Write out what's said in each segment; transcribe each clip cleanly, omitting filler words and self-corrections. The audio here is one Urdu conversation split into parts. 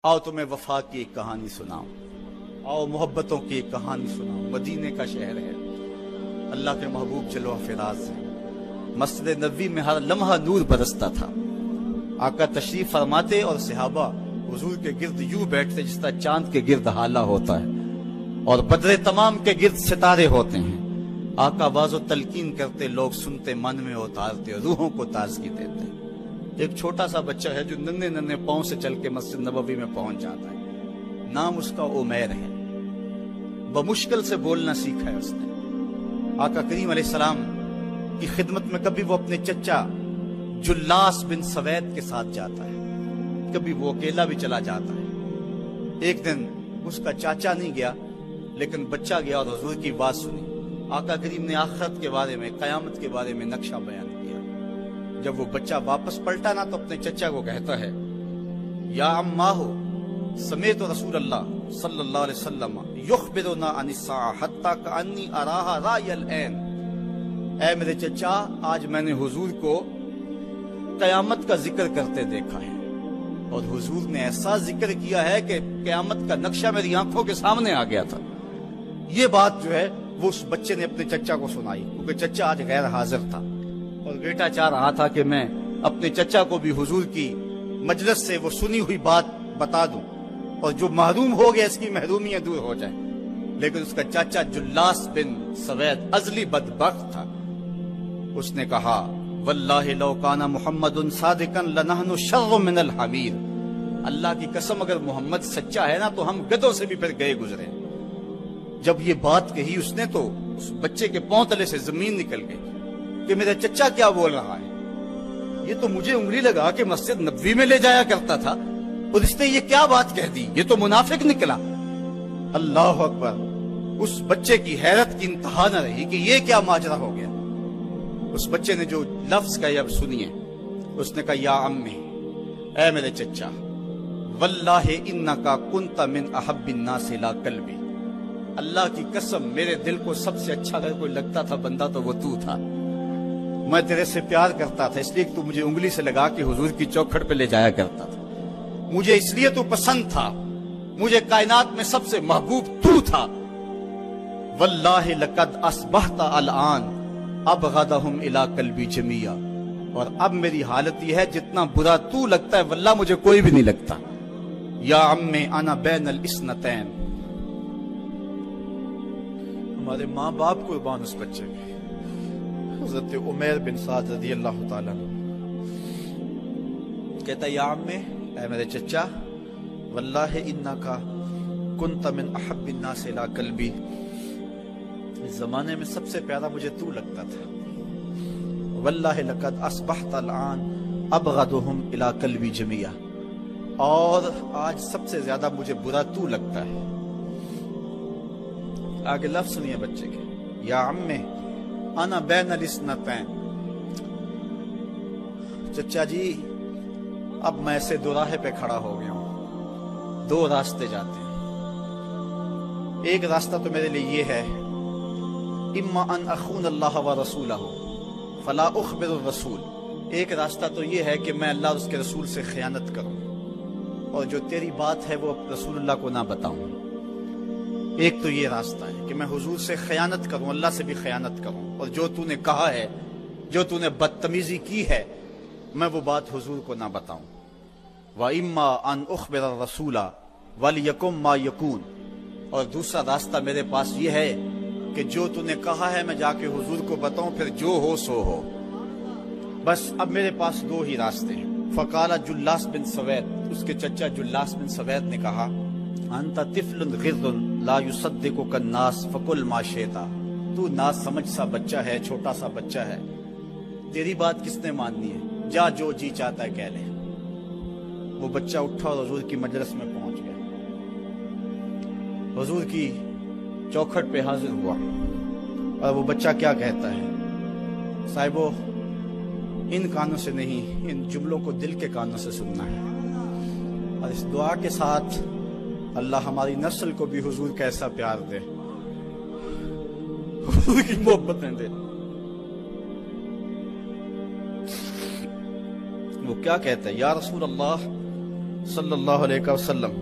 آؤ تمہیں وفا کی ایک کہانی سناؤں، آؤ محبتوں کی ایک کہانی سناؤں۔ مدینے کا شہر ہے، اللہ کے محبوب جلوہ فراز ہے، مسجد نبوی میں ہر لمحہ نور برستا تھا۔ آقا تشریف فرماتے اور صحابہ حضور کے گرد یوں بیٹھتے جس طرح چاند کے گرد ہالہ ہوتا ہے اور بدر تمام کے گرد ستارے ہوتے ہیں۔ آقا واز و تلقین کرتے، لوگ سنتے، من میں اتارتے اور روحوں کو تازگی دیتے۔ ایک چھوٹا سا بچہ ہے جو ننھے ننھے پاؤں سے چل کے مسجد نبوی میں پہنچ جاتا ہے، نام اس کا عمیر ہے، بمشکل سے بولنا سیکھا ہے اس نے۔ آقا کریم علیہ السلام کی خدمت میں کبھی وہ اپنے چچا جلاس بن سوید کے ساتھ جاتا ہے، کبھی وہ اکیلا بھی چلا جاتا ہے۔ ایک دن اس کا چاچا نہیں گیا لیکن بچہ گیا اور حضور کی بات سنی۔ آقا کریم نے آخرت کے بارے میں، قیامت کے بارے میں نقشہ بیان کیا۔ جب وہ بچہ واپس پلٹا نا تو اپنے چچا کو کہتا ہے، یا عماہ سمیت رسول اللہ صلی اللہ علیہ وسلم یخبرنا عن الساعہ حتی کانی اراہا رای العین۔ اے میرے چچا، آج میں نے حضور کو قیامت کا ذکر کرتے دیکھا ہے، اور حضور نے ایسا ذکر کیا ہے کہ قیامت کا نقشہ میری آنکھوں کے سامنے آ گیا تھا۔ یہ بات جو ہے وہ اس بچے نے اپنے چچا کو سنائی، کیونکہ چچا آج غیر حاضر تھا اور بیٹا چاہ رہا تھا کہ میں اپنے چچا کو بھی حضور کی مجلس سے وہ سنی ہوئی بات بتا دوں اور جو محروم ہو گیا اس کی محرومیاں دور ہو جائیں۔ لیکن اس کا چاچا جلاس بن سوید ازلی بدبخت تھا۔ اس نے کہا، واللہ لو کان محمد صادقا لنحن شر من الحمیر۔ اللہ کی قسم اگر محمد سچا ہے نا تو ہم گدھوں سے بھی پھر گئے گزرے۔ جب یہ بات کہی اس نے تو اس بچے کے پاؤں تلے سے زمین نکل گئی کہ میرا چچا کیا بول رہا ہے، یہ تو مجھے انگلی لگا کے مسجد نبوی میں لے جایا کرتا تھا اور اس نے یہ کیا بات کہہ دی، یہ تو منافق نکلا۔ اللہ اکبر! اس بچے کی حیرت کی انتہا نہ رہی کہ یہ کیا ماجرا ہو گیا۔ اس بچے نے جو لفظ کہا اب سنیے، اس نے کہا، یا امی، اے میرے چچا، واللہ انکا کنت من احب الناس الی قلبی۔ اللہ کی قسم میرے دل کو سب سے اچھا اگر کوئی لگتا تھا بندہ تو وہ تو تھا۔ میں تیرے سے پیار کرتا تھا اس لیے کہ تو مجھے انگلی سے لگا کے حضور کی چوکھٹ پہ لے جایا کرتا تھا، مجھے اس لیے تو پسند تھا، مجھے کائنات میں سب سے محبوب تو تھا۔ واللہ لقد اصبحت الان ابغضهم الی قلبی جمیعا۔ اور اب میری حالت یہ ہے جتنا برا تو لگتا ہے واللہ مجھے کوئی بھی نہیں لگتا۔ یا عمی انا بین الاثنتین۔ ہمارے ماں باپ قربان اس بچے کے، حضرت عمیر بن سعد رضی اللہ تعالیٰ عنہ کہتا ہے، یا عمی، اے میرے چچا، واللہ انکا کنت من احب الناس الی قلبی۔ اس زمانے میں سب سے پیارا مجھے تو لگتا تھا۔ واللہ لقد اصبحت الان ابغضهم الی قلبی جمیعا۔ اور آج سب سے زیادہ مجھے برا تو لگتا ہے۔ آگے لفظ سنیے بچے کے، یا عمی انا بین الاثنتین۔ چچا جی، اب میں ایسے دو راہے پہ کھڑا ہو گیا ہوں، دو راستے جاتے ہیں۔ ایک راستہ تو میرے لیے یہ ہے، اما ان اخون اللہ و رسولہ فلا اخبر الرسول۔ ایک راستہ تو یہ ہے کہ میں اللہ اور اس کے رسول سے خیانت کروں اور جو تیری بات ہے وہ رسول اللہ کو نہ بتاؤں۔ ایک تو یہ راستہ ہے کہ میں حضور سے خیانت کروں، اللہ سے بھی خیانت کروں، اور جو تو نے کہا ہے، جو تو نے بدتمیزی کی ہے، میں وہ بات حضور کو نہ بتاؤں۔ وَإِمَّا أَنْ أُخْبِرَ الرَّسُولَ وَلْيَكُنْ مَا يَكُونُ۔ اور دوسرا راستہ میرے پاس یہ ہے کہ جو تو نے کہا ہے میں جا کے حضور کو بتاؤں، پھر جو ہو سو ہو۔ بس اب میرے پاس دو ہی راستے ہیں۔ فقال جلاس بن سوید، اس کے چچا جلاس بن سوید نے کہا، انت طفل غض لا یصدقک الناس فقل ما شئت۔ تو نا سمجھ سا بچہ ہے، چھوٹا سا بچہ ہے، تیری بات کس نے ماننی ہے، جا جو جی چاہتا ہے کہہ لے۔ وہ بچہ اٹھا اور حضور کی مجلس میں پہنچ گیا، حضور کی چوکھٹ پہ حاضر ہوا، اور وہ بچہ کیا کہتا ہے، صاحبو ان کانوں سے نہیں، ان جملوں کو دل کے کانوں سے سننا ہے، اور اس دعا کے ساتھ اللہ ہماری نسل کو بھی حضور کا ایسا پیار دے، حضور کی محبتیں دے۔ وہ کیا کہتا ہے، یا رسول اللہ صلی اللہ علیہ وسلم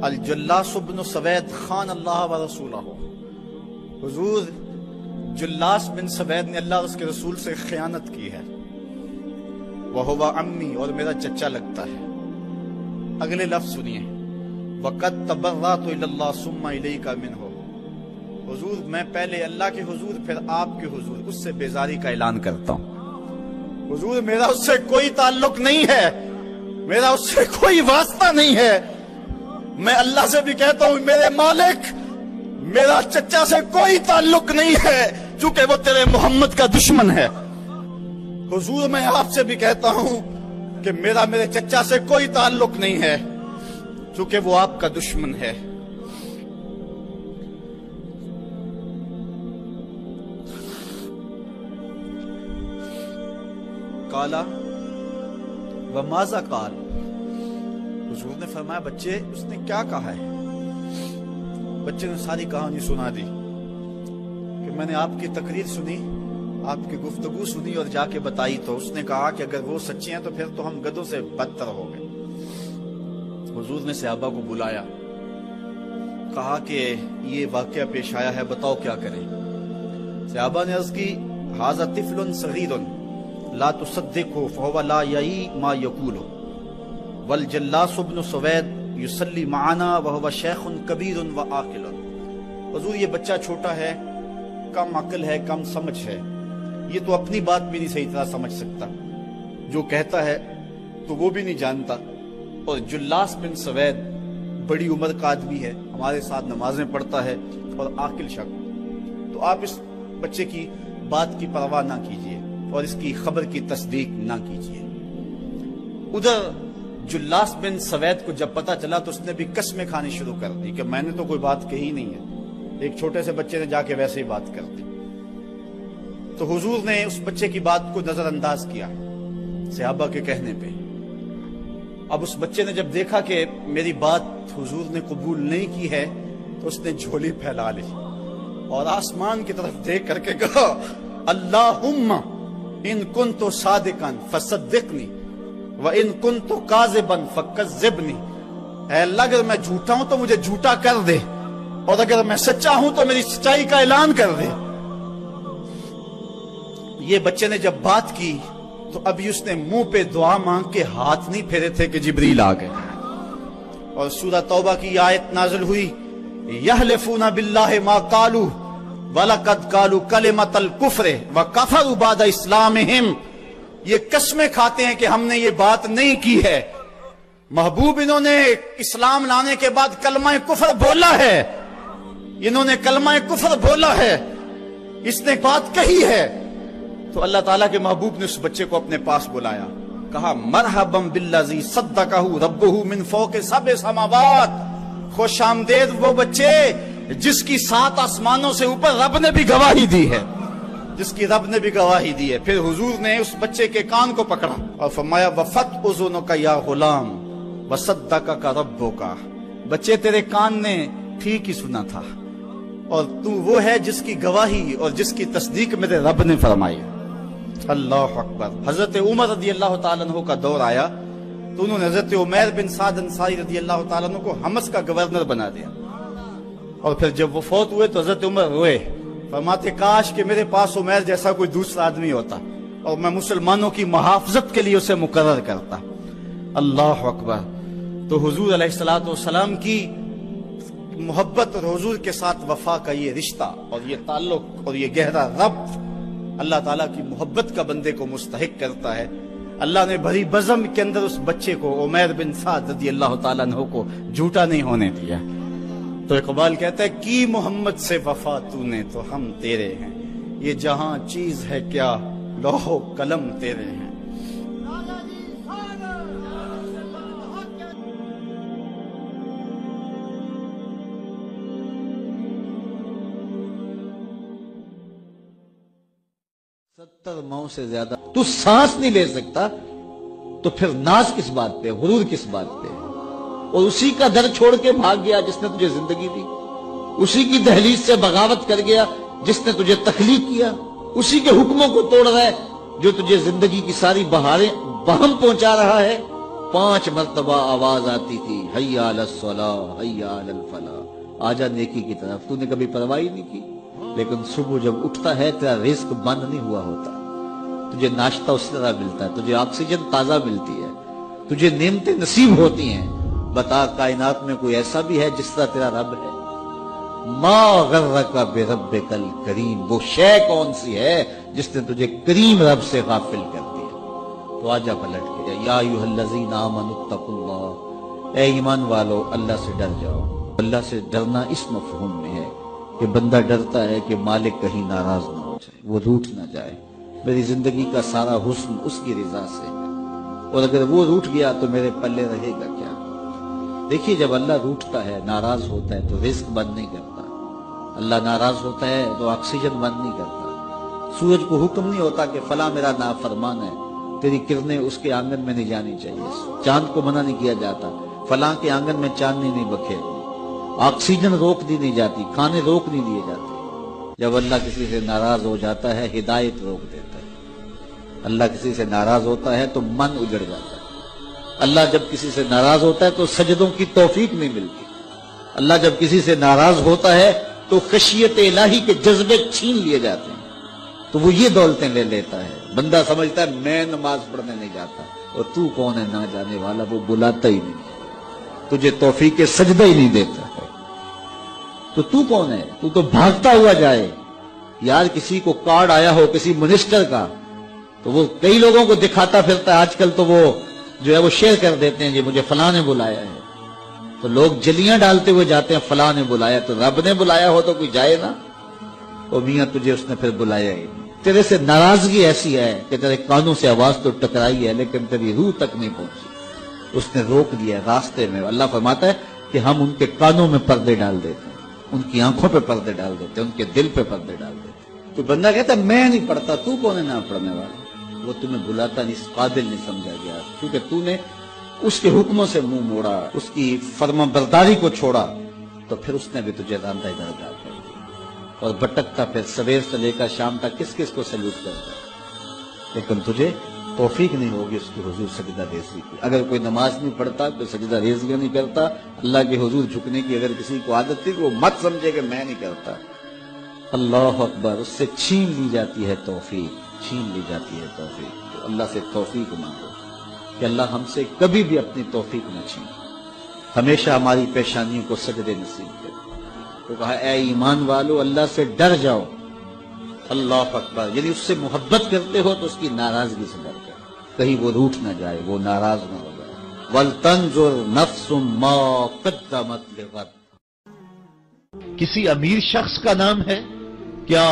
الجلاس بن سوید خان اللہ و رسولہ، حضور جلاس بن سوید نے اللہ اور اس کے رسول سے خیانت کی ہے، وہو عمی، اور میرا چچا لگتا ہے۔ اگلے لفظ سنیے، وَقَدْ تَبَرَّأْتُ إِلَى اللَّهِ ثُمَّ إِلَيْكَ مِنْهُ، حضور میں پہلے اللہ کے حضور پھر آپ کے حضور اس سے بیزاری کا اعلان کرتا ہوں۔ حضور میرا اس سے کوئی تعلق نہیں ہے، میرا اس سے کوئی واسطہ نہیں ہے۔ میں اللہ سے بھی کہتا ہوں میرے مالک، میرا چچا سے کوئی تعلق نہیں ہے چونکہ وہ تیرے محمد کا دشمن ہے۔ حضور میں آپ سے بھی کہتا ہوں کہ میرا میرے چچا سے کوئی تعلق نہیں ہے چونکہ وہ آپ کا دشمن ہے۔ قالا وماذا قال، حضور نے فرمایا بچے اس نے کیا کہا ہے؟ بچے نے ساری کہانی سنا دی کہ میں نے آپ کی تقریر سنی، آپ کی گفتگو سنی اور جا کے بتائی تو اس نے کہا کہ اگر وہ سچے ہیں تو پھر تو ہم گدھوں سے بدتر ہو گئے۔ حضور نے صحابہ کو بلایا، کہا کہ یہ واقعہ پیش آیا ہے، بتاؤ کیا کریں۔ صحابہ نے عرض کی ھذا طفل صغیر لا تصدقه فهو لا یعی ما یقول والجلاس بن سوید یصلی معنا وهو شیخ کبیر وعاقل، حضور یہ بچہ چھوٹا ہے، کم عقل ہے، کم سمجھ ہے، یہ تو اپنی بات بھی نہیں صحیح طرح سمجھ سکتا، جو کہتا ہے تو وہ بھی نہیں جانتا، اور جلاس بن سوید بڑی عمر کا آدمی ہے، ہمارے ساتھ نمازیں پڑھتا ہے اور عاقل شخص، تو آپ اس بچے کی بات کی پرواہ نہ کیجیے اور اس کی خبر کی تصدیق نہ کیجیے۔ ادھر جلاس بن سوید کو جب پتا چلا تو اس نے بھی قسمیں کھانی شروع کر دی کہ میں نے تو کوئی بات کہی نہیں ہے، ایک چھوٹے سے بچے نے جا کے ویسے ہی بات کر دی۔ تو حضور نے اس بچے کی بات کو نظر انداز کیا صحابہ کے کہنے پہ۔ اب اس بچے نے جب دیکھا کہ میری بات حضور نے قبول نہیں کی ہے تو اس نے جھولی پھیلا لی اور آسمان کی طرف دیکھ کر کے کہا اللہم ان کنت صادقا فصدقنی وَإِن كُنْتُ كَاذِبًا فَكَذِّبْنِي، اے اللہ اگر میں جھوٹا ہوں تو مجھے جھوٹا کر دے اور اگر میں سچا ہوں تو میری سچائی کا اعلان کر دے۔ یہ بچے نے جب بات کی تو ابھی اس نے منہ پہ دعا مانگ کے ہاتھ نہیں پھیرے تھے کہ جبریل آ گئے، اور سورہ توبہ کی آیت نازل ہوئی یحلفون باللہ ما قالوا وَلَقَدْ قَالُوا كَلِمَةَ الْكُفْرِ وَكَفَرُوا بَعْدَ اسلامہم، یہ قسمیں کھاتے ہیں کہ ہم نے یہ بات نہیں کی ہے۔ محبوب انہوں نے اسلام لانے کے بعد کلمہ کفر بولا ہے، انہوں نے کلمہ کفر بولا ہے، اس نے بات کہی ہے۔ تو اللہ تعالیٰ کے محبوب نے اس بچے کو اپنے پاس بلایا، کہا مرحبا بالذی صدقہ ربہ من فوق سبع سماوات، خوش آمدید وہ بچے جس کی 7 آسمانوں سے اوپر رب نے بھی گواہی دی ہے، جس کی رب نے بھی گواہی دی ہے۔ پھر حضور نے اس بچے کے کان کو پکڑا اور فرمایا وَفَتْ أُذُنُكَ يَا غُلَامُ وَصَدَّقَكَ رَبُّكَ، بچے تیرے کان نے ٹھیک ہی سنا تھا اور تو وہ ہے جس کی گواہی اور جس کی تصدیق میرے رب نے فرمائی۔ اللہ اکبر۔ حضرت عمر رضی اللہ تعالیٰ عنہ کا دور آیا تو انہوں نے حضرت عمیر بن سعد انصاری رضی اللہ تعالیٰ عنہ کو حمص کا گورنر بنا دیا، اور پھر جب وہ فوت ہوئے تو حضرت عمر روئے، فرماتے کاش کہ میرے پاس عمیر جیسا کوئی دوسرا آدمی ہوتا اور میں مسلمانوں کی محافظت کے لیے اسے مقرر کرتا۔ اللہ اکبر۔ تو حضور علیہ السلام کی محبت اور حضور کے ساتھ وفا کا یہ رشتہ اور یہ تعلق اور یہ گہرا ربط اللہ تعالیٰ کی محبت کا بندے کو مستحق کرتا ہے۔ اللہ نے بھری بزم کے اندر اس بچے کو عمیر بن سعد رضی اللہ تعالیٰ عنہ کو جھوٹا نہیں ہونے دیا۔ تو اقبال کہتا ہے کی محمد سے وفا تو نے تو ہم تیرے ہیں، یہ جہاں چیز ہے کیا لوح و قلم تیرے ہیں۔ ستر ماؤں سے زیادہ تو سانس نہیں لے سکتا تو پھر ناز کس بات پہ، غرور کس بات پہ؟ اور اسی کا در چھوڑ کے بھاگ گیا جس نے تجھے زندگی دی، اسی کی دہلیز سے بغاوت کر گیا جس نے تجھے تخلیق کیا، اسی کے حکموں کو توڑ رہا ہے جو تجھے زندگی کی ساری بہاریں بہم پہنچا رہا ہے۔ 5 مرتبہ آواز آتی تھی حی علی الصلاۃ حی علی الفلاح، آجا نیکی کی طرف، تو نے کبھی پرواہ ہی نہیں کی۔ لیکن صبح جب اٹھتا ہے تیرا رزق بند نہیں ہوا ہوتا، تجھے ناشتہ اس طرح ملتا ہے، تجھے آکسیجن تازہ ملتی ہے، تجھے نعمتیں نصیب ہوتی ہیں۔ بتا کائنات میں کوئی ایسا بھی ہے جس طرح تیرا رب ہے؟ ما غرک بربک الکریم، وہ شے کون سی ہے جس نے تجھے کریم رب سے غافل کر دیا؟ تو آجا پلٹ کے یا ایھا الذین آمنوا اتقوا اللہ، اے ایمان والو اللہ سے ڈر جاؤ۔ اللہ سے ڈرنا اس مفہوم میں ہے کہ بندہ ڈرتا ہے کہ مالک کہیں ناراض نہ ہو جائے، وہ روٹھ نہ جائے، میری زندگی کا سارا حسن اس کی رضا سے ہے، اور اگر وہ روٹھ گیا تو میرے پلے رہے گا کیا؟ دیکھیے جب اللہ روٹھتا ہے، ناراض ہوتا ہے تو رزق بند نہیں کرتا، اللہ ناراض ہوتا ہے تو آکسیجن بند نہیں کرتا۔ سورج کو حکم نہیں ہوتا کہ فلاں میرا نافرمان ہے، تیری کرنیں اس کے آنگن میں نہیں جانی چاہیے، چاند کو منع نہیں کیا جاتا فلاں کے آنگن میں چاندنی نہیں بکھیرنی، آکسیجن روک دی نہیں جاتی، کھانے روک نہیں دیے جاتے۔ جب اللہ کسی سے ناراض ہو جاتا ہے ہدایت روک دیتا ہے، اللہ کسی سے ناراض ہوتا ہے تو من اجڑ جاتا ہے، اللہ جب کسی سے ناراض ہوتا ہے تو سجدوں کی توفیق نہیں ملتی، اللہ جب کسی سے ناراض ہوتا ہے تو خشیت الہی کے جذبے چھین لیے جاتے ہیں، تو وہ یہ دولتیں لے لیتا ہے۔ بندہ سمجھتا ہے میں نماز پڑھنے نہیں جاتا، اور تو کون ہے نہ جانے والا، وہ بلاتا ہی نہیں، تجھے توفیق سجدہ ہی نہیں دیتا ہے، تو کون ہے؟ تو بھاگتا ہوا جائے۔ یار کسی کو کارڈ آیا ہو کسی منسٹر کا تو وہ کئی لوگوں کو دکھاتا پھرتا ہے، آج کل تو وہ جو ہے وہ شیئر کر دیتے ہیں، جی مجھے فلاں نے بلایا ہے، تو لوگ جلیاں ڈالتے ہوئے جاتے ہیں فلاں نے بلایا، تو رب نے بلایا ہو تو کوئی جائے نا؟ او میاں تجھے اس نے پھر بلایا ہی نہیں، تیرے سے ناراضگی ایسی ہے کہ تیرے کانوں سے آواز تو ٹکرائی ہے لیکن تیری روح تک نہیں پہنچی، اس نے روک دیا راستے میں۔ اللہ فرماتا ہے کہ ہم ان کے کانوں میں پردے ڈال دیتے ہیں، ان کی آنکھوں پہ پردے ڈال دیتے ہیں، ان کے دل پہ پردے ڈال دیتے ہیں۔ تو بندہ کہتا ہے میں نہیں پڑھتا، تو کون ہے نہ پڑھنے والا؟ وہ تمہیں بلاتا نہیں، اس قابل نہیں سمجھا گیا، کیونکہ تو نے اس کے حکموں سے منہ موڑا، اس کی فرما برداری کو چھوڑا، تو پھر اس نے بھی تجھے راندہ درگاہ کر دیا، اور بھٹکتا پھر سویر سے لے کر شام تک کس کس کو سیلوٹ کرتا ہے، لیکن تجھے توفیق نہیں ہوگی اس کی حضور سجدہ ریزی کی۔ اگر کوئی نماز نہیں پڑھتا، کوئی سجدہ ریزی نہیں کرتا، اللہ کے حضور جھکنے کی اگر کسی کو عادت تھی کہ وہ مت سمجھے کہ میں نہیں کرتا، اللہ اکبر، اس سے چھین لی جاتی ہے توفیق، چھین لی جاتی ہے توفیق۔ تو اللہ سے توفیق مانگو کہ اللہ ہم سے کبھی بھی اپنی توفیق نہ چھین، ہمیشہ ہماری پیشانیوں کو سجدے نصیب کرے۔ تو کہا اے ایمان والو اللہ سے ڈر جاؤ، اللہ اکبر، یعنی اس سے محبت کرتے ہو تو اس کی ناراضگی سے ڈر جاؤ، کہیں وہ روٹھ نہ جائے، وہ ناراض نہ ہو جائے۔ وَلْتَنْظُرْ نَفْسٌ مَا قَدَّمَتْ لِغَدٍ۔ کسی امیر شخص کا نام ہے کیا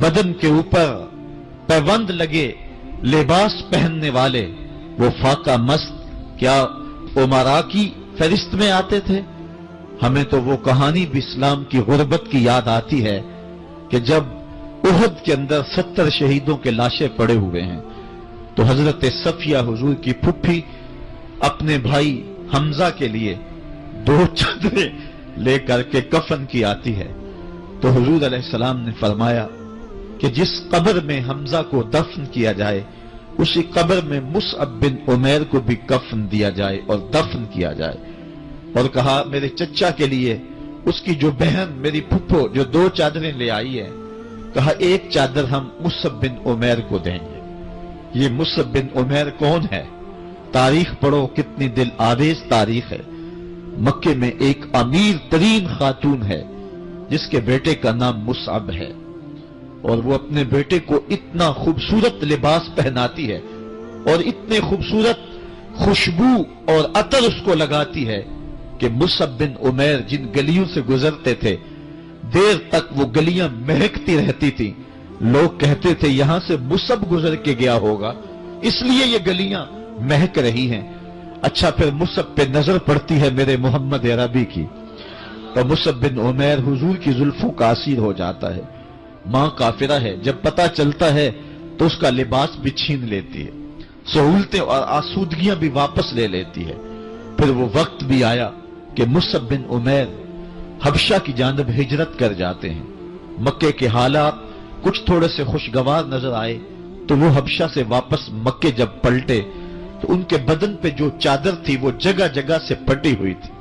بدن کے اوپر پیوند لگے لباس پہننے والے وہ فاقہ مست کیا امراء کی فہرست میں آتے تھے؟ ہمیں تو وہ کہانی بھی اسلام کی غربت کی یاد آتی ہے کہ جب احد کے اندر 70 شہیدوں کے لاشیں پڑے ہوئے ہیں تو حضرت صفیہ حضور کی پھپھی اپنے بھائی حمزہ کے لیے 2 چادریں لے کر کے کفن کی آتی ہے، تو حضور علیہ السلام نے فرمایا کہ جس قبر میں حمزہ کو دفن کیا جائے اسی قبر میں مصعب بن عمیر کو بھی کفن دیا جائے اور دفن کیا جائے، اور کہا میرے چچا کے لیے اس کی جو بہن میری پھپھو جو 2 چادریں لے آئی ہے، کہا 1 چادر ہم مصعب بن عمیر کو دیں گے۔ یہ مصعب بن عمیر کون ہے؟ تاریخ پڑھو، کتنی دل آویز تاریخ ہے۔ مکے میں ایک امیر ترین خاتون ہے جس کے بیٹے کا نام مصعب ہے، اور وہ اپنے بیٹے کو اتنا خوبصورت لباس پہناتی ہے اور اتنے خوبصورت خوشبو اور عطر اس کو لگاتی ہے کہ مصعب بن عمیر جن گلیوں سے گزرتے تھے دیر تک وہ گلیاں مہکتی رہتی تھیں، لوگ کہتے تھے یہاں سے مصعب گزر کے گیا ہوگا اس لیے یہ گلیاں مہک رہی ہیں۔ اچھا پھر مصعب پہ نظر پڑتی ہے میرے محمد عربی کی، تو مصعب بن عمیر حضور کی زلفوں کا اسیر ہو جاتا ہے۔ ماں کافرہ ہے، جب پتہ چلتا ہے تو اس کا لباس بھی چھین لیتی ہے، سہولتیں اور آسودگیاں بھی واپس لے لیتی ہے۔ پھر وہ وقت بھی آیا کہ مصعب بن عمیر حبشہ کی جانب ہجرت کر جاتے ہیں۔ مکے کے حالات کچھ تھوڑے سے خوشگوار نظر آئے تو وہ حبشہ سے واپس مکے جب پلٹے تو تو ان کے بدن پہ جو چادر تھی وہ جگہ جگہ سے پھٹی ہوئی تھی۔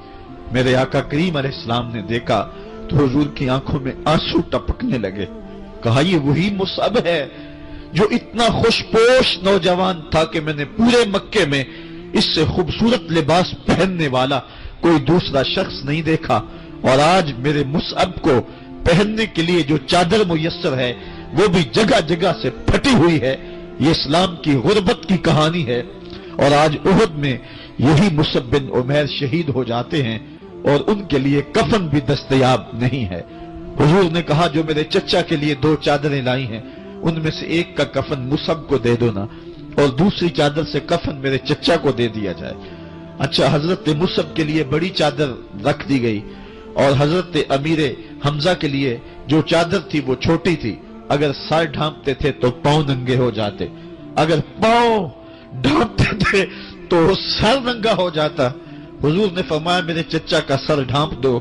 میرے آقا کریم علیہ السلام نے دیکھا تو حضور کی آنکھوں میں آنسو ٹپکنے لگے۔ کہا یہ وہی مصعب ہے جو اتنا خوش پوش نوجوان تھا کہ میں نے پورے مکے میں اس سے خوبصورت لباس پہننے والا کوئی دوسرا شخص نہیں دیکھا، اور آج میرے مصعب کو پہننے کے لیے جو چادر میسر ہے وہ بھی جگہ جگہ سے پھٹی ہوئی ہے۔ یہ اسلام کی غربت کی کہانی ہے، اور آج احد میں یہی مصعب بن عمیر شہید ہو جاتے ہیں اور ان کے لیے کفن بھی دستیاب نہیں ہے۔ حضور نے کہا جو میرے چچا کے لیے 2 چادریں لائی ہیں ان میں سے ایک کا کفن مصعب کو دے دو نا، اور دوسری چادر سے کفن میرے چچا کو دے دیا جائے۔ اچھا، حضرت مصعب کے لیے بڑی چادر رکھ دی گئی، اور حضرت امیر حمزہ کے لیے جو چادر تھی وہ چھوٹی تھی، اگر سر ڈھانپتے تھے تو پاؤں ننگے ہو جاتے، اگر پاؤں ڈھانپتے تھے تو سر ننگا ہو جاتا۔ حضور نے فرمایا میرے چچا کا سر ڈھانپ دو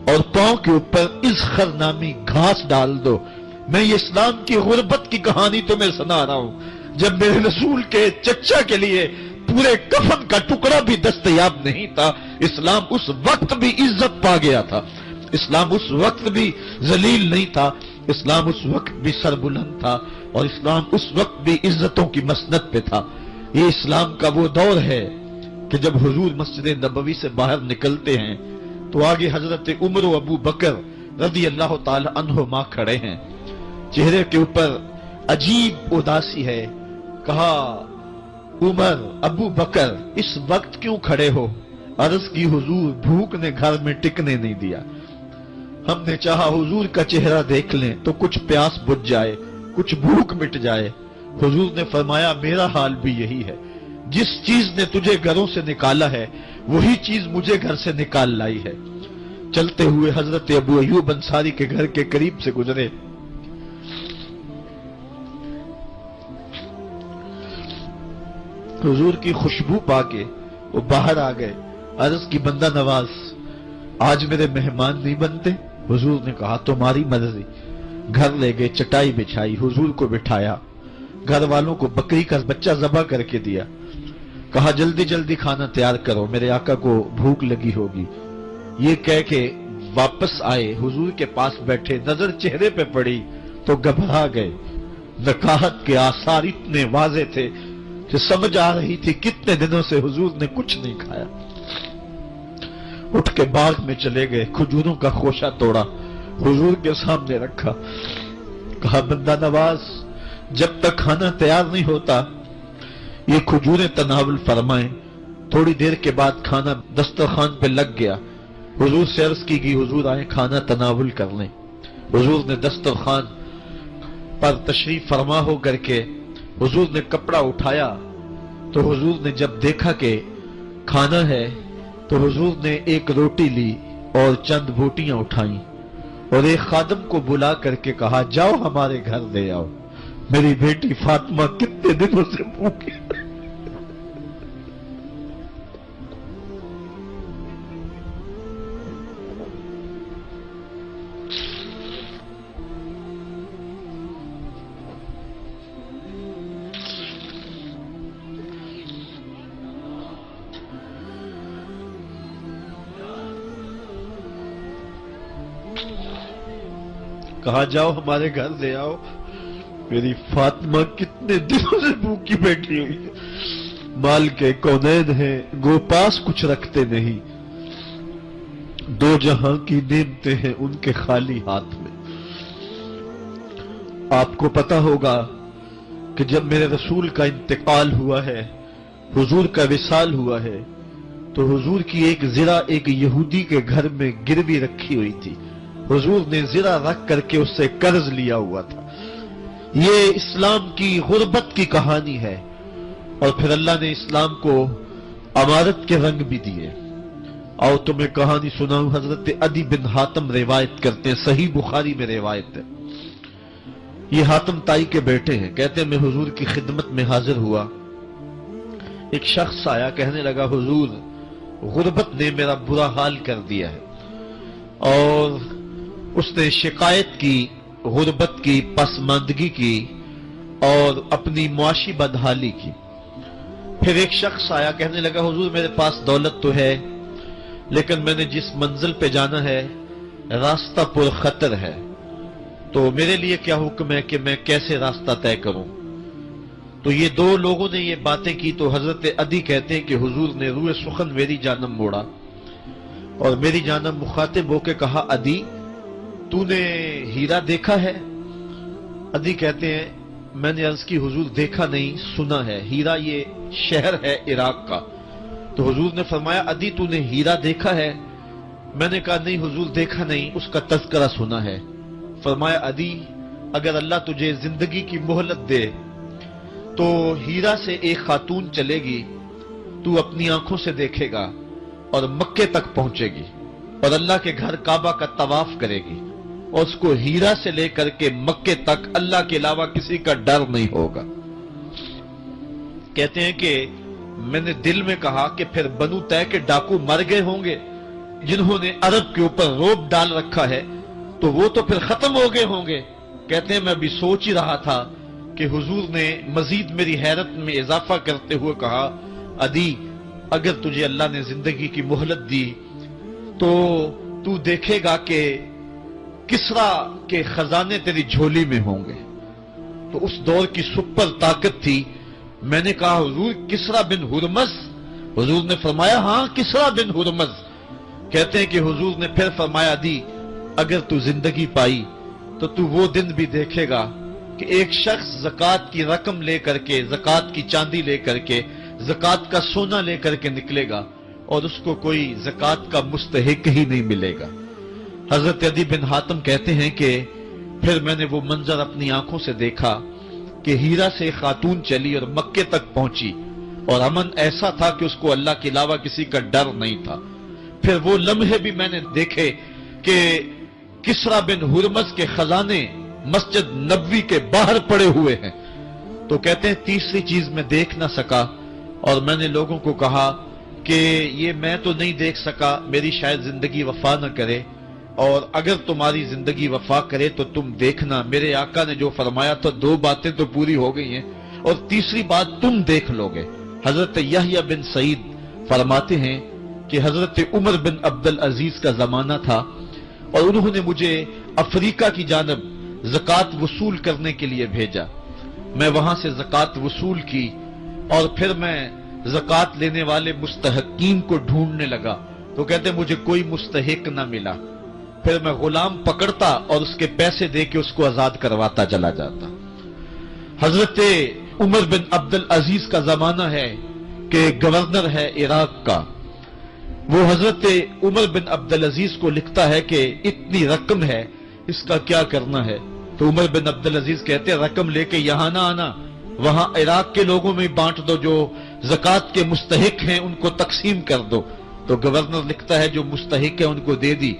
اور پاؤں کے اوپر اذخر نامی گھاس ڈال دو۔ میں یہ اسلام کی غربت کی کہانی تمہیں سنا رہا ہوں، جب میرے رسول کے چچا کے لیے پورے کفن کا ٹکڑا بھی دستیاب نہیں تھا، اسلام اس وقت بھی عزت پا گیا تھا، اسلام اس وقت بھی ذلیل نہیں تھا، اسلام اس وقت بھی سربلند تھا، اور اسلام اس وقت بھی عزتوں کی مسند پہ تھا۔ یہ اسلام کا وہ دور ہے کہ جب حضور مسجد نبوی سے باہر نکلتے ہیں تو آگے حضرت عمر و ابو بکر رضی اللہ تعالی عنہما کھڑے ہیں، چہرے کے اوپر عجیب اداسی ہے۔ کہا عمر، ابو بکر اس وقت کیوں کھڑے ہو؟ عرض کی حضور بھوک نے گھر میں ٹکنے نہیں دیا، ہم نے چاہا حضور کا چہرہ دیکھ لیں تو کچھ پیاس بجھ جائے، کچھ بھوک مٹ جائے۔ حضور نے فرمایا میرا حال بھی یہی ہے، جس چیز نے تجھے گھروں سے نکالا ہے وہی چیز مجھے گھر سے نکال لائی ہے۔ چلتے ہوئے حضرت ابو ایوب انصاری کے گھر کے قریب سے گزرے، حضور کی خوشبو پا کے وہ باہر آ گئے۔ عرض کی بندہ نواز آج میرے مہمان نہیں بنتے؟ حضور نے کہا تمہاری مرضی۔ گھر لے گئے، چٹائی بچھائی، حضور کو بٹھایا، گھر والوں کو بکری کا بچہ ذبح کر کے دیا، کہا جلدی جلدی کھانا تیار کرو، میرے آقا کو بھوک لگی ہوگی۔ یہ کہہ کے واپس آئے، حضور کے پاس بیٹھے، نظر چہرے پہ پڑی تو گھبرا گئے۔ نکاحت کے آثار اتنے واضح تھے کہ سمجھ آ رہی تھی کتنے دنوں سے حضور نے کچھ نہیں کھایا۔ اٹھ کے باغ میں چلے گئے، کھجوروں کا خوشہ توڑا، حضور کے سامنے رکھا، کہا بندہ نواز جب تک کھانا تیار نہیں ہوتا یہ کھجوریں تناول فرمائیں۔ تھوڑی دیر کے بعد کھانا دسترخوان پہ لگ گیا، حضور سے عرض کی گئی حضور آئیں کھانا تناول کر لیں۔ حضور نے دسترخوان پر تشریف فرما ہو کر کے حضور نے کپڑا اٹھایا تو حضور نے جب دیکھا کہ کھانا ہے تو حضور نے ایک روٹی لی اور چند بوٹیاں اٹھائیں اور ایک خادم کو بلا کر کے کہا جاؤ ہمارے گھر لے آؤ، میری بیٹی فاطمہ کتنے دنوں سے بھوکی۔ کہا جاؤ ہمارے گھر لے آؤ، میری فاطمہ کتنے دنوں سے بھوکی بیٹھی ہوئی ہے، مال کے کونین ہیں گو پاس کچھ رکھتے نہیں، دو جہاں کی نعمتیں ہیں ان کے خالی ہاتھ میں۔ آپ کو پتا ہوگا کہ جب میرے رسول کا انتقال ہوا ہے، حضور کا وصال ہوا ہے، تو حضور کی ایک زرہ ایک یہودی کے گھر میں گروی رکھی ہوئی تھی، حضور نے زرہ رکھ کر کے اس سے قرض لیا ہوا تھا۔ یہ اسلام کی غربت کی کہانی ہے، اور پھر اللہ نے اسلام کو امارت کے رنگ بھی دیے۔ اور تمہیں کہانی سناؤں، حضرت عدی بن حاتم روایت کرتے ہیں، صحیح بخاری میں روایت ہے، یہ حاتم تائی کے بیٹے ہیں، کہتے ہیں میں حضور کی خدمت میں حاضر ہوا، ایک شخص آیا کہنے لگا حضور غربت نے میرا برا حال کر دیا ہے، اور اس نے شکایت کی غربت کی، پسماندگی کی اور اپنی معاشی بدحالی کی۔ پھر ایک شخص آیا، کہنے لگا حضور میرے پاس دولت تو ہے لیکن میں نے جس منزل پہ جانا ہے راستہ پر خطر ہے، تو میرے لیے کیا حکم ہے کہ میں کیسے راستہ طے کروں؟ تو یہ دو لوگوں نے یہ باتیں کی تو حضرت عدی کہتے ہیں کہ حضور نے روئے سخن میری جانب موڑا اور میری جانب مخاطب ہو کے کہا، عدی تو نے ہیرا دیکھا ہے؟ عدی کہتے ہیں میں نے عرض کی حضور دیکھا نہیں، سنا ہے۔ ہیرا یہ شہر ہے عراق کا۔ تو حضور نے فرمایا، عدی تو نے ہیرا دیکھا ہے؟ میں نے کہا نہیں حضور دیکھا نہیں، اس کا تذکرہ سنا ہے۔ فرمایا، عدی اگر اللہ تجھے زندگی کی مہلت دے تو ہیرا سے ایک خاتون چلے گی، تو اپنی آنکھوں سے دیکھے گا اور مکے تک پہنچے گی اور اللہ کے گھر کعبہ کا طواف کرے گی اور اس کو ہیرا سے لے کر کے مکے تک اللہ کے علاوہ کسی کا ڈر نہیں ہوگا۔ کہتے ہیں کہ میں نے دل میں کہا کہ پھر بنو طے کے ڈاکو مر گئے ہوں گے جنہوں نے عرب کے اوپر روب ڈال رکھا ہے، تو وہ تو پھر ختم ہو گئے ہوں گے۔ کہتے ہیں میں ابھی سوچ ہی رہا تھا کہ حضور نے مزید میری حیرت میں اضافہ کرتے ہوئے کہا، عدی اگر تجھے اللہ نے زندگی کی مہلت دی تو تو دیکھے گا کہ کسرا کے خزانے تیری جھولی میں ہوں گے۔ تو اس دور کی سپر طاقت تھی۔ میں نے کہا حضور کسرا بن ہرمز؟ حضور نے فرمایا ہاں کسرا بن ہرمز۔ کہتے ہیں کہ حضور نے پھر فرمایا، عدی اگر تو زندگی پائی تو تو وہ دن بھی دیکھے گا کہ ایک شخص زکوٰۃ کی رقم لے کر کے، زکوٰۃ کی چاندی لے کر کے، زکوٰۃ کا سونا لے کر کے نکلے گا اور اس کو کوئی زکوٰۃ کا مستحق ہی نہیں ملے گا۔ حضرت عدی بن حاتم کہتے ہیں کہ پھر میں نے وہ منظر اپنی آنکھوں سے دیکھا کہ ہیرا سے خاتون چلی اور مکے تک پہنچی اور امن ایسا تھا کہ اس کو اللہ کے علاوہ کسی کا ڈر نہیں تھا۔ پھر وہ لمحے بھی میں نے دیکھے کہ کسرا بن ہرمز کے خزانے مسجد نبوی کے باہر پڑے ہوئے ہیں۔ تو کہتے ہیں تیسری چیز میں دیکھ نہ سکا اور میں نے لوگوں کو کہا کہ یہ میں تو نہیں دیکھ سکا، میری شاید زندگی وفا نہ کرے، اور اگر تمہاری زندگی وفا کرے تو تم دیکھنا میرے آقا نے جو فرمایا تھا، دو باتیں تو پوری ہو گئی ہیں اور تیسری بات تم دیکھ لو گے۔ حضرت یحییٰ بن سعید فرماتے ہیں کہ حضرت عمر بن عبدالعزیز کا زمانہ تھا اور انہوں نے مجھے افریقہ کی جانب زکوٰۃ وصول کرنے کے لیے بھیجا۔ میں وہاں سے زکوٰۃ وصول کی اور پھر میں زکوٰۃ لینے والے مستحقین کو ڈھونڈنے لگا، تو کہتے مجھے کوئی مستحق نہ ملا۔ پھر میں غلام پکڑتا اور اس کے پیسے دے کے اس کو آزاد کرواتا چلا جاتا۔ حضرت عمر بن عبدالعزیز کا زمانہ ہے کہ گورنر ہے عراق کا، وہ حضرت عمر بن عبدالعزیز کو لکھتا ہے کہ اتنی رقم ہے، اس کا کیا کرنا ہے؟ تو عمر بن عبدالعزیز کہتے ہیں رقم لے کے یہاں نہ آنا، وہاں عراق کے لوگوں میں بانٹ دو، جو زکوٰۃ کے مستحق ہیں ان کو تقسیم کر دو۔ تو گورنر لکھتا ہے جو مستحق ہے ان کو دے دی،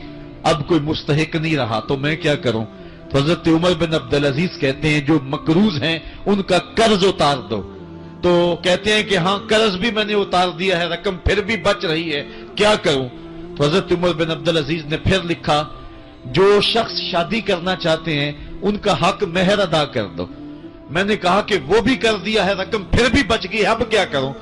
اب کوئی مستحق نہیں رہا تو میں کیا کروں؟ تو حضرت عمر بن عبدالعزیز کہتے ہیں جو مقروض ہیں ان کا قرض اتار دو۔ تو کہتے ہیں کہ ہاں قرض بھی میں نے اتار دیا ہے، رقم پھر بھی بچ رہی ہے، کیا کروں؟ تو حضرت عمر بن عبدالعزیز نے پھر لکھا جو شخص شادی کرنا چاہتے ہیں ان کا حق مہر ادا کر دو۔ میں نے کہا کہ وہ بھی کر دیا ہے، رقم پھر بھی بچ گئی، اب کیا کروں؟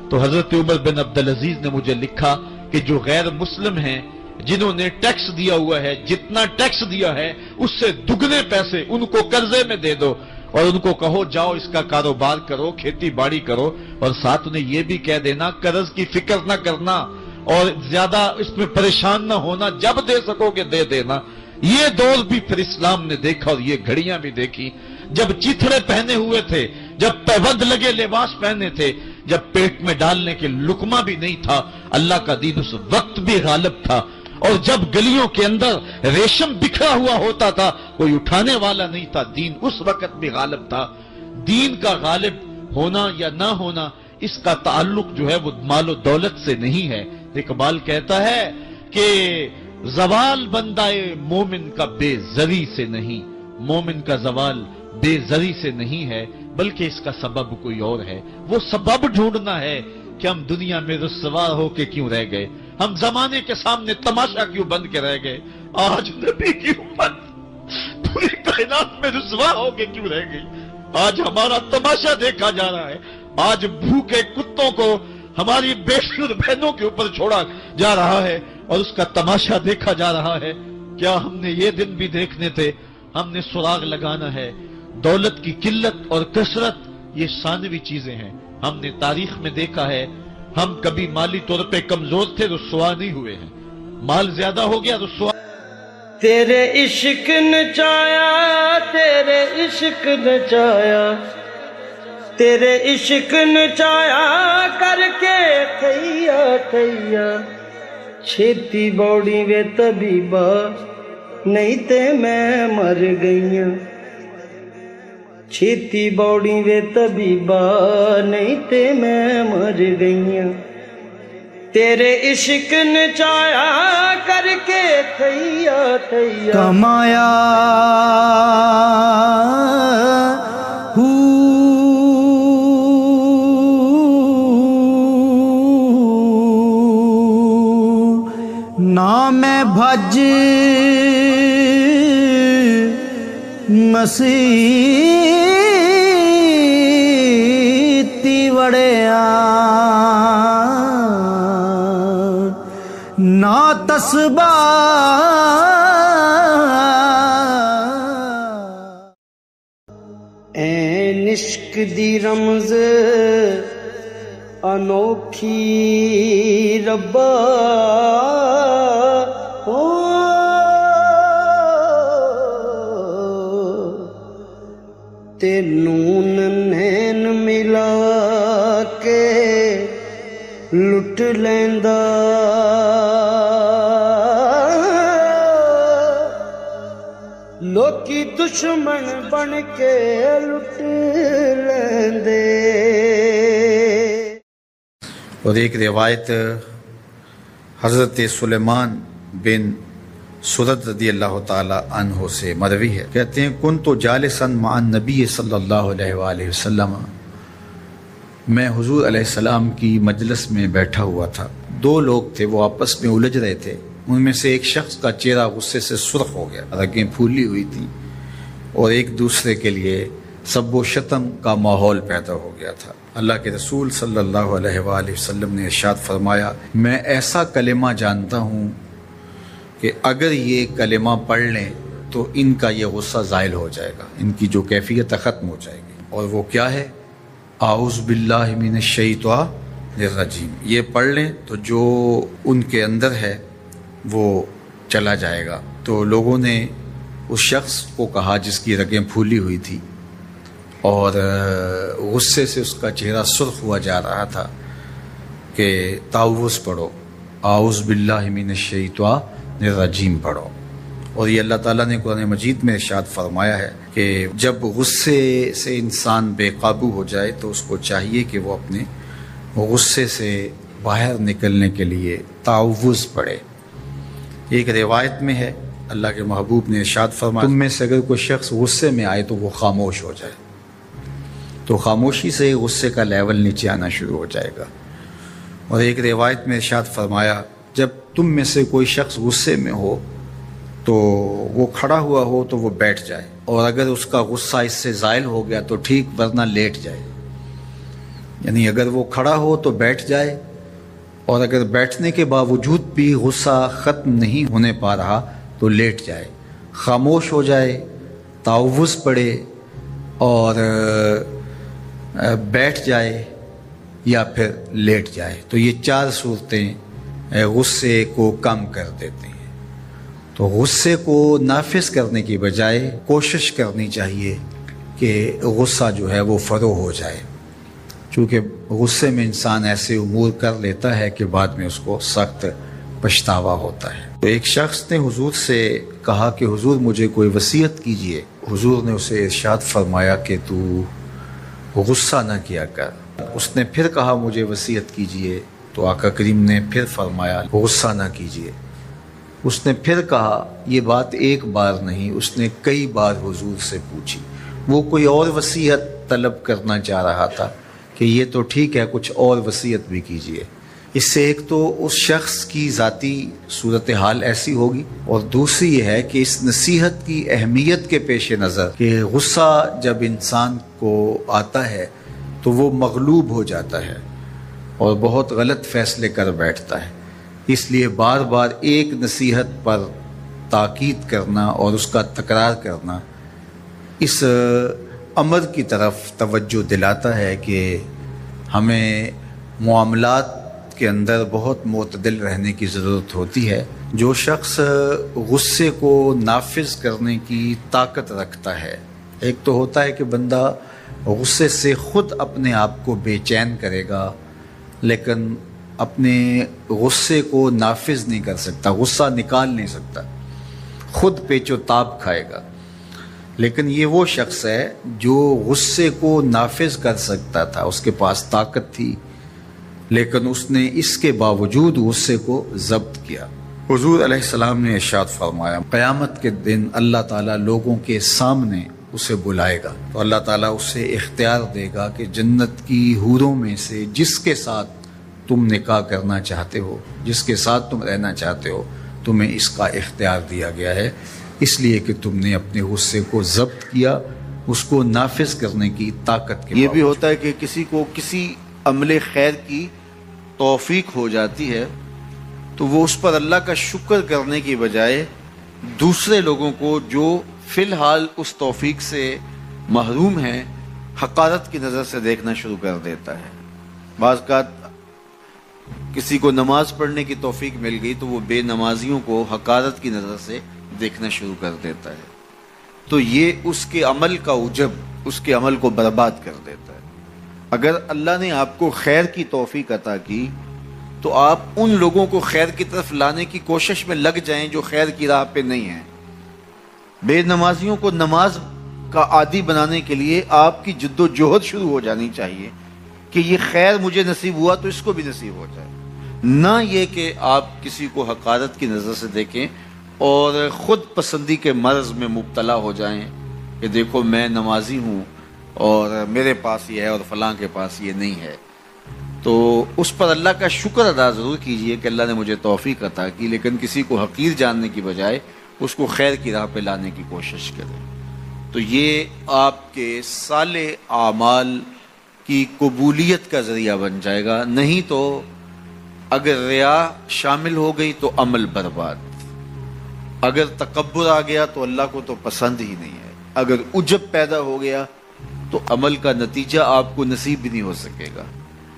تو حضرت عمر بن عبدالعزیز نے مجھے لکھا کہ جو غیر مسلم ہیں جنہوں نے ٹیکس دیا ہوا ہے، جتنا ٹیکس دیا ہے اس سے دگنے پیسے ان کو قرضے میں دے دو اور ان کو کہو جاؤ اس کا کاروبار کرو، کھیتی باڑی کرو، اور ساتھ انہیں یہ بھی کہہ دینا قرض کی فکر نہ کرنا اور زیادہ اس میں پریشان نہ ہونا، جب دے سکو گے دے دینا۔ یہ دور بھی پھر اسلام نے دیکھا اور یہ گھڑیاں بھی دیکھی، جب چیتھڑے پہنے ہوئے تھے، جب پیوند لگے لباس پہنے تھے، جب پیٹ میں ڈالنے کے لقمہ بھی نہیں تھا، اللہ کا دین اس وقت بھی غالب تھا، اور جب گلیوں کے اندر ریشم بکھرا ہوا ہوتا تھا کوئی اٹھانے والا نہیں تھا، دین اس وقت بھی غالب تھا۔ دین کا غالب ہونا یا نہ ہونا اس کا تعلق جو ہے وہ مال و دولت سے نہیں ہے۔ اقبال کہتا ہے کہ زوال بندہ مومن کا بے زری سے نہیں، مومن کا زوال بے زری سے نہیں ہے بلکہ اس کا سبب کوئی اور ہے۔ وہ سبب ڈھونڈنا ہے کہ ہم دنیا میں رسوا ہو کے کیوں رہ گئے، ہم زمانے کے سامنے تماشا کیوں بن کے رہ گئے، آج نبی کی امت پوری کائنات میں رسوا ہو کے کیوں رہ گئی، آج ہمارا تماشا دیکھا جا رہا ہے۔ آج بھوکے کتوں کو ہماری بیٹی اور بہنوں کے اوپر چھوڑا جا رہا ہے اور اس کا تماشا دیکھا جا رہا ہے۔ کیا ہم نے یہ دن بھی دیکھنے تھے؟ ہم نے سراغ لگانا ہے۔ دولت کی قلت اور کثرت یہ ثانوی چیزیں ہیں۔ ہم نے تاریخ میں دیکھا ہے، ہم کبھی مالی طور پہ کمزور تھے، رسوا نہیں ہوئے ہیں۔ مال زیادہ ہو گیا، رسوا۔ تیرے عشق نچایا، تیرے عشق نچایا، تیرے عشق نچایا کر کے تھیا تھیا، چھیتی بوڑی وے طبیبا نہیں تے میں مر گئیاں، چھیتی بوڑی وے طبیبا نہیں تے میں مر گئیاں، تیرے عشق نچایا کر کے تھیا تھیا، کمایا نہ میں بھج مسیتی وڑیا، نہ تسبہ این عشق دی رمز انوکھی ربا، تینوں نین ملا کے لٹ لیندا، لوکی دشمن بن کے لٹ لیندے۔ اور ایک روایت حضرت سلیمان بن سرد رضی اللہ تعالی عنہ سے مروی ہے، کہتے ہیں کنت جالسا مع النبی صلی اللہ علیہ وآلہ وسلم، میں حضور علیہ السلام کی مجلس میں بیٹھا ہوا تھا، دو لوگ تھے، وہ آپس میں الجھ رہے تھے، ان میں سے ایک شخص کا چہرہ غصے سے سرخ ہو گیا، رگیں پھولی ہوئی تھیں اور ایک دوسرے کے لیے سب و شتم کا ماحول پیدا ہو گیا تھا۔ اللہ کے رسول صلی اللہ علیہ وآلہ وسلم نے ارشاد فرمایا، میں ایسا کلمہ جانتا ہوں کہ اگر یہ کلمہ پڑھ لیں تو ان کا یہ غصہ زائل ہو جائے گا، ان کی جو کیفیت ختم ہو جائے گی، اور وہ کیا ہے؟ اعوذ باللہ من الشیطان الرجیم۔ یہ پڑھ لیں تو جو ان کے اندر ہے وہ چلا جائے گا۔ تو لوگوں نے اس شخص کو کہا جس کی رگیں پھولی ہوئی تھی اور غصے سے اس کا چہرہ سرخ ہوا جا رہا تھا کہ تعوذ پڑھو، اعوذ باللہ من الشیطان الرجیم پڑھو۔ اور یہ اللہ تعالیٰ نے قرآن مجید میں ارشاد فرمایا ہے کہ جب غصے سے انسان بے قابو ہو جائے تو اس کو چاہیے کہ وہ اپنے غصے سے باہر نکلنے کے لیے تعوذ پڑھے۔ ایک روایت میں ہے اللہ کے محبوب نے ارشاد فرمایا، تم میں سے اگر کوئی شخص غصے میں آئے تو وہ خاموش ہو جائے، تو خاموشی سے غصے کا لیول نیچے آنا شروع ہو جائے گا۔ اور ایک روایت میں ارشاد فرمایا، جب تم میں سے کوئی شخص غصے میں ہو تو وہ کھڑا ہوا ہو تو وہ بیٹھ جائے، اور اگر اس کا غصہ اس سے زائل ہو گیا تو ٹھیک، ورنہ لیٹ جائے۔ یعنی اگر وہ کھڑا ہو تو بیٹھ جائے، اور اگر بیٹھنے کے باوجود بھی غصہ ختم نہیں ہونے پا رہا تو لیٹ جائے، خاموش ہو جائے، تعوذ پڑھے اور بیٹھ جائے یا پھر لیٹ جائے۔ تو یہ چار صورتیں غصے کو کم کر دیتے ہیں۔ تو غصے کو نافذ کرنے کی بجائے کوشش کرنی چاہیے کہ غصہ جو ہے وہ فروغ ہو جائے، چونکہ غصے میں انسان ایسے امور کر لیتا ہے کہ بعد میں اس کو سخت پچھتاوا ہوتا ہے۔ تو ایک شخص نے حضور سے کہا کہ حضور مجھے کوئی وصیت کیجئے۔ حضور نے اسے ارشاد فرمایا کہ تو غصہ نہ کیا کر۔ اس نے پھر کہا مجھے وصیت کیجئے، تو آقا کریم نے پھر فرمایا غصہ نہ کیجئے۔ اس نے پھر کہا، یہ بات ایک بار نہیں، اس نے کئی بار حضور سے پوچھی۔ وہ کوئی اور وصیت طلب کرنا چاہ رہا تھا کہ یہ تو ٹھیک ہے، کچھ اور وصیت بھی کیجئے۔ اس سے ایک تو اس شخص کی ذاتی صورتحال ایسی ہوگی، اور دوسری یہ ہے کہ اس نصیحت کی اہمیت کے پیش نظر کہ غصہ جب انسان کو آتا ہے تو تو وہ مغلوب ہو جاتا ہے اور بہت غلط فیصلے کر بیٹھتا ہے۔ اس لیے بار بار ایک نصیحت پر تاکید کرنا اور اس کا تکرار کرنا اس امر کی طرف توجہ دلاتا ہے کہ ہمیں معاملات کے اندر بہت معتدل رہنے کی ضرورت ہوتی ہے۔ جو شخص غصے کو نافذ کرنے کی طاقت رکھتا ہے، ایک تو ہوتا ہے کہ بندہ غصے سے خود اپنے آپ کو بے چین کرے گا، لیکن اپنے غصے کو نافذ نہیں کر سکتا، غصہ نکال نہیں سکتا، خود پیچ و تاب کھائے گا۔ لیکن یہ وہ شخص ہے جو غصے کو نافذ کر سکتا تھا، اس کے پاس طاقت تھی، لیکن اس نے اس کے باوجود غصے کو ضبط کیا۔ حضور علیہ السلام نے ارشاد فرمایا، قیامت کے دن اللہ تعالیٰ لوگوں کے سامنے اسے بلائے گا تو اللہ تعالیٰ اسے اختیار دے گا کہ جنت کی حوروں میں سے جس کے ساتھ تم نکاح کرنا چاہتے ہو، جس کے ساتھ تم رہنا چاہتے ہو، تمہیں اس کا اختیار دیا گیا ہے، اس لیے کہ تم نے اپنے غصے کو ضبط کیا، اس کو نافذ کرنے کی طاقت کے۔ یہ بھی ہوتا ہے کہ کسی کو کسی عمل خیر کی توفیق ہو جاتی ہے تو وہ اس پر اللہ کا شکر کرنے کی بجائے دوسرے لوگوں کو جو فی الحال اس توفیق سے محروم ہیں حقارت کی نظر سے دیکھنا شروع کر دیتا ہے۔ بعض اوقات کسی کو نماز پڑھنے کی توفیق مل گئی تو وہ بے نمازیوں کو حقارت کی نظر سے دیکھنا شروع کر دیتا ہے، تو یہ اس کے عمل کا عجب اس کے عمل کو برباد کر دیتا ہے۔ اگر اللہ نے آپ کو خیر کی توفیق عطا کی تو آپ ان لوگوں کو خیر کی طرف لانے کی کوشش میں لگ جائیں جو خیر کی راہ پہ نہیں ہیں۔ بے نمازیوں کو نماز کا عادی بنانے کے لیے آپ کی جد و جہد شروع ہو جانی چاہیے کہ یہ خیر مجھے نصیب ہوا تو اس کو بھی نصیب ہو جائے، نہ یہ کہ آپ کسی کو حقارت کی نظر سے دیکھیں اور خود پسندی کے مرض میں مبتلا ہو جائیں کہ دیکھو میں نمازی ہوں اور میرے پاس یہ ہے اور فلاں کے پاس یہ نہیں ہے۔ تو اس پر اللہ کا شکر ادا ضرور کیجئے کہ اللہ نے مجھے توفیق عطا کی، لیکن کسی کو حقیر جاننے کی بجائے اس کو خیر کی راہ پہ لانے کی کوشش کریں، تو یہ آپ کے صالح اعمال کی قبولیت کا ذریعہ بن جائے گا۔ نہیں تو اگر ریا شامل ہو گئی تو عمل برباد، اگر تکبر آ گیا تو اللہ کو تو پسند ہی نہیں ہے، اگر عجب پیدا ہو گیا تو عمل کا نتیجہ آپ کو نصیب بھی نہیں ہو سکے گا۔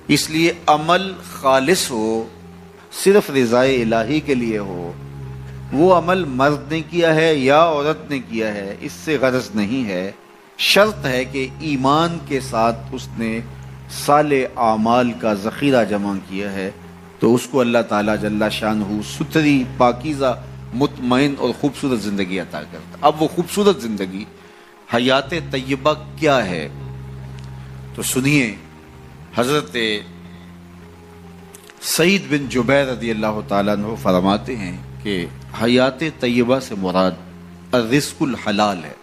اس لیے عمل خالص ہو، صرف رضائے الہی کے لیے ہو، وہ عمل مرد نے کیا ہے یا عورت نے کیا ہے اس سے غرض نہیں ہے، شرط ہے کہ ایمان کے ساتھ اس نے صالح اعمال کا ذخیرہ جمع کیا ہے تو اس کو اللہ تعالیٰ جل شانہ ستھری، پاکیزہ، مطمئن اور خوبصورت زندگی عطا کرتا۔ اب وہ خوبصورت زندگی حیات طیبہ کیا ہے تو سنیے، حضرت سعید بن جبیر رضی اللہ تعالیٰ عنہ فرماتے ہیں کہ حیات طیبہ سے مراد الرزق الحلال ہے۔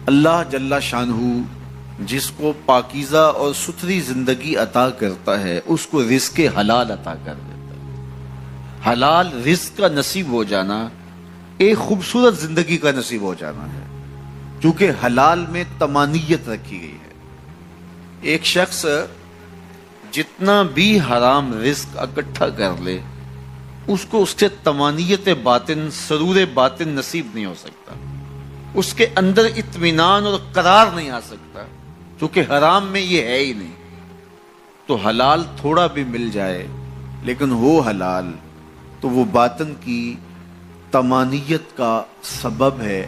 اللہ جل شانہ جس کو پاکیزہ اور ستھری زندگی عطا کرتا ہے اس کو رزق حلال عطا کر دیتا ہے۔ حلال رزق کا نصیب ہو جانا ایک خوبصورت زندگی کا نصیب ہو جانا ہے، کیونکہ حلال میں طمانیت رکھی گئی ہے۔ ایک شخص جتنا بھی حرام رزق اکٹھا کر لے اس کو اس سے طمانیت باطن، سرور باطن نصیب نہیں ہو سکتا، اس کے اندر اطمینان اور قرار نہیں آ سکتا، کیونکہ حرام میں یہ ہے ہی نہیں۔ تو حلال تھوڑا بھی مل جائے لیکن ہو حلال تو وہ باطن کی طمانیت کا سبب ہے،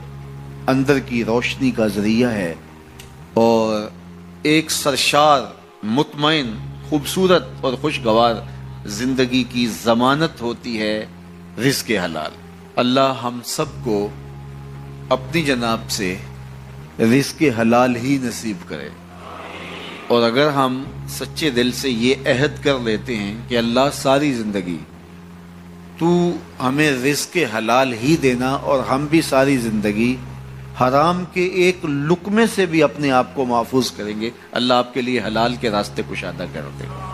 اندر کی روشنی کا ذریعہ ہے، اور ایک سرشار، مطمئن، خوبصورت اور خوشگوار زندگی کی ضمانت ہوتی ہے رزق حلال۔ اللہ ہم سب کو اپنی جناب سے رزق حلال ہی نصیب کرے، اور اگر ہم سچے دل سے یہ عہد کر لیتے ہیں کہ اللہ ساری زندگی تو ہمیں رزق حلال ہی دینا اور ہم بھی ساری زندگی حرام کے ایک لقمے سے بھی اپنے آپ کو محفوظ کریں گے، اللہ آپ کے لیے حلال کے راستے کشادہ کر دے گا۔